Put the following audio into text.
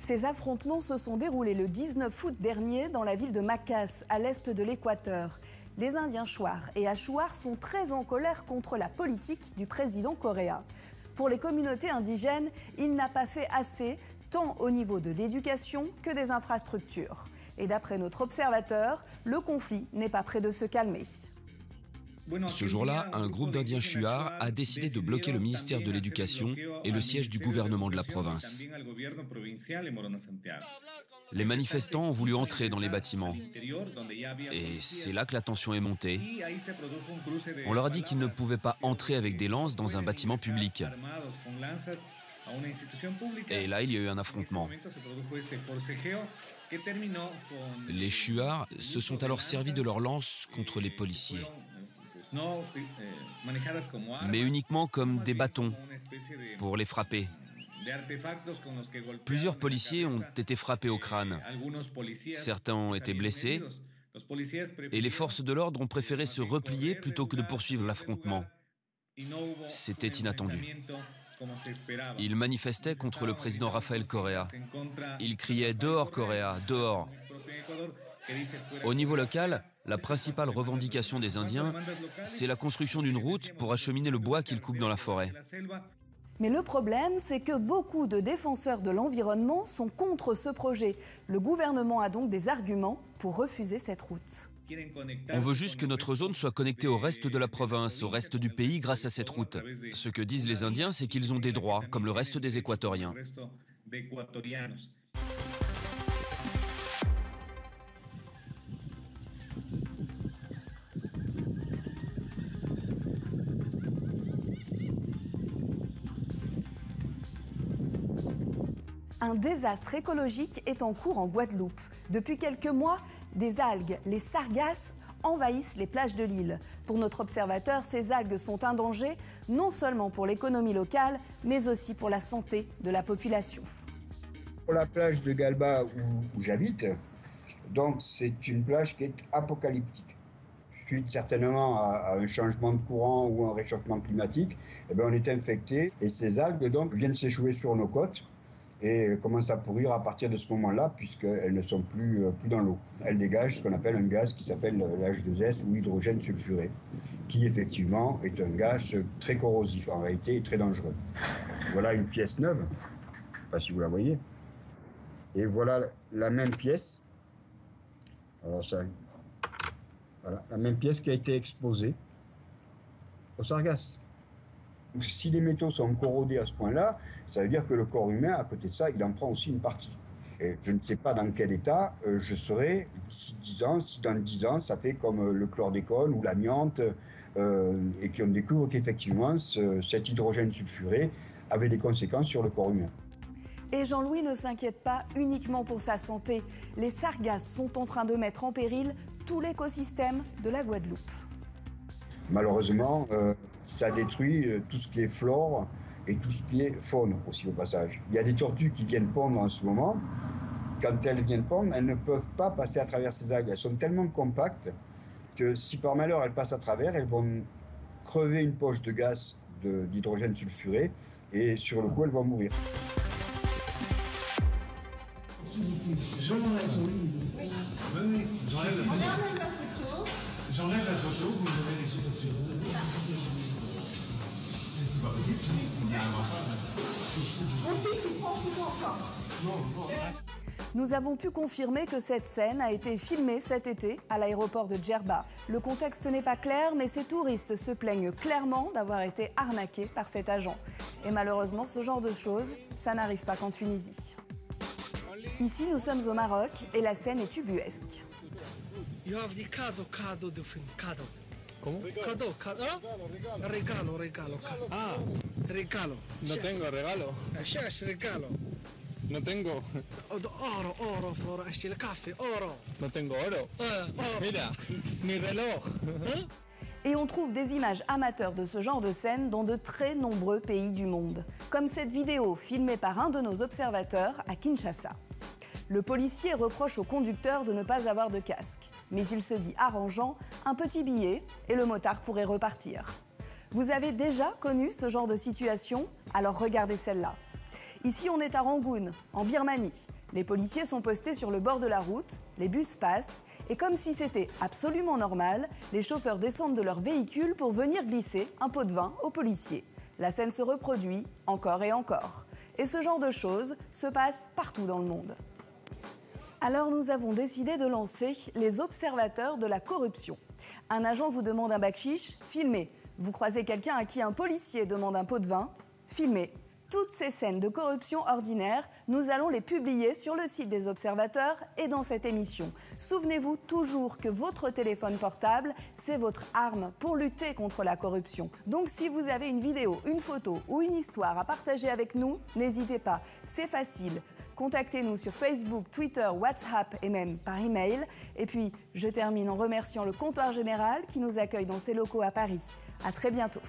Ces affrontements se sont déroulés le 19 août dernier dans la ville de Macas, à l'est de l'Équateur. Les Indiens Shuar et Achuar sont très en colère contre la politique du président Correa. Pour les communautés indigènes, il n'a pas fait assez, tant au niveau de l'éducation que des infrastructures. Et d'après notre observateur, le conflit n'est pas près de se calmer. Ce jour-là, un groupe d'Indiens Shuar a décidé de bloquer le ministère de l'Éducation et le siège du gouvernement de la province. Les manifestants ont voulu entrer dans les bâtiments. Et c'est là que la tension est montée. On leur a dit qu'ils ne pouvaient pas entrer avec des lances dans un bâtiment public. Et là, il y a eu un affrontement. Les Shuar se sont alors servis de leurs lances contre les policiers. Mais uniquement comme des bâtons pour les frapper. Plusieurs policiers ont été frappés au crâne. Certains ont été blessés et les forces de l'ordre ont préféré se replier plutôt que de poursuivre l'affrontement. C'était inattendu. Ils manifestaient contre le président Rafael Correa. Ils criaient « Dehors Correa, dehors !» Au niveau local, la principale revendication des Indiens, c'est la construction d'une route pour acheminer le bois qu'ils coupent dans la forêt. Mais le problème, c'est que beaucoup de défenseurs de l'environnement sont contre ce projet. Le gouvernement a donc des arguments pour refuser cette route. On veut juste que notre zone soit connectée au reste de la province, au reste du pays grâce à cette route. Ce que disent les Indiens, c'est qu'ils ont des droits, comme le reste des Équatoriens. Un désastre écologique est en cours en Guadeloupe. Depuis quelques mois, des algues, les sargasses, envahissent les plages de l'île. Pour notre observateur, ces algues sont un danger, non seulement pour l'économie locale, mais aussi pour la santé de la population. Pour la plage de Galba où j'habite, donc c'est une plage qui est apocalyptique. Suite certainement à un changement de courant ou un réchauffement climatique, on est infecté et ces algues donc viennent s'échouer sur nos côtes et commencent à pourrir à partir de ce moment-là, puisqu'elles ne sont plus dans l'eau. Elles dégagent ce qu'on appelle un gaz qui s'appelle l'H2S ou hydrogène sulfuré, qui effectivement est un gaz très corrosif en réalité et très dangereux. Voilà une pièce neuve, je ne sais pas si vous la voyez. Et voilà la même pièce. Alors ça, voilà, la même pièce qui a été exposée aux sargasses. Donc, si les métaux sont corrodés à ce point-là, ça veut dire que le corps humain, à côté de ça, il en prend aussi une partie. Et je ne sais pas dans quel état je serai d'ici 10 ans, si dans 10 ans, ça fait comme le chlordécone ou l'amiante, et qu'on découvre qu'effectivement, cet hydrogène sulfuré avait des conséquences sur le corps humain. Et Jean-Louis ne s'inquiète pas uniquement pour sa santé. Les sargasses sont en train de mettre en péril tout l'écosystème de la Guadeloupe. Malheureusement, ça détruit tout ce qui est flore et tout ce qui est faune aussi au passage. Il y a des tortues qui viennent pondre en ce moment. Quand elles viennent pondre, elles ne peuvent pas passer à travers ces algues. Elles sont tellement compactes que si par malheur elles passent à travers, elles vont crever une poche de gaz d'hydrogène sulfuré et sur le coup, elles vont mourir. J'enlève la photo, vous avez les photos. C'est pas possible, Nous avons pu confirmer que cette scène a été filmée cet été à l'aéroport de Djerba. Le contexte n'est pas clair, mais ces touristes se plaignent clairement d'avoir été arnaqués par cet agent. Et malheureusement, ce genre de choses, ça n'arrive pas qu'en Tunisie. Ici, nous sommes au Maroc et la scène est ubuesque. You have the cado do film, cado. ¿Cómo? Cado. ¿Ah? Regalo. Ah, regalo. No tengo regalo. Yes, regalo. No tengo. Oro, for el café, oro. No tengo oro. Oro. Mira, mi reloj. Et on trouve des images amateurs de ce genre de scène dans de très nombreux pays du monde. Comme cette vidéo filmée par un de nos observateurs à Kinshasa. Le policier reproche au conducteur de ne pas avoir de casque. Mais il se dit arrangeant, un petit billet et le motard pourrait repartir. Vous avez déjà connu ce genre de situation? Alors regardez celle-là. Ici, on est à Rangoon, en Birmanie. Les policiers sont postés sur le bord de la route, les bus passent, et comme si c'était absolument normal, les chauffeurs descendent de leur véhicule pour venir glisser un pot de vin aux policiers. La scène se reproduit encore et encore. Et ce genre de choses se passe partout dans le monde. Alors nous avons décidé de lancer les observateurs de la corruption. Un agent vous demande un bakchich, filmez. Vous croisez quelqu'un à qui un policier demande un pot de vin, filmez. Toutes ces scènes de corruption ordinaire, nous allons les publier sur le site des observateurs et dans cette émission. Souvenez-vous toujours que votre téléphone portable, c'est votre arme pour lutter contre la corruption. Donc si vous avez une vidéo, une photo ou une histoire à partager avec nous, n'hésitez pas, c'est facile. Contactez-nous sur Facebook, Twitter, WhatsApp et même par email. Et puis, je termine en remerciant le comptoir général qui nous accueille dans ses locaux à Paris. À très bientôt.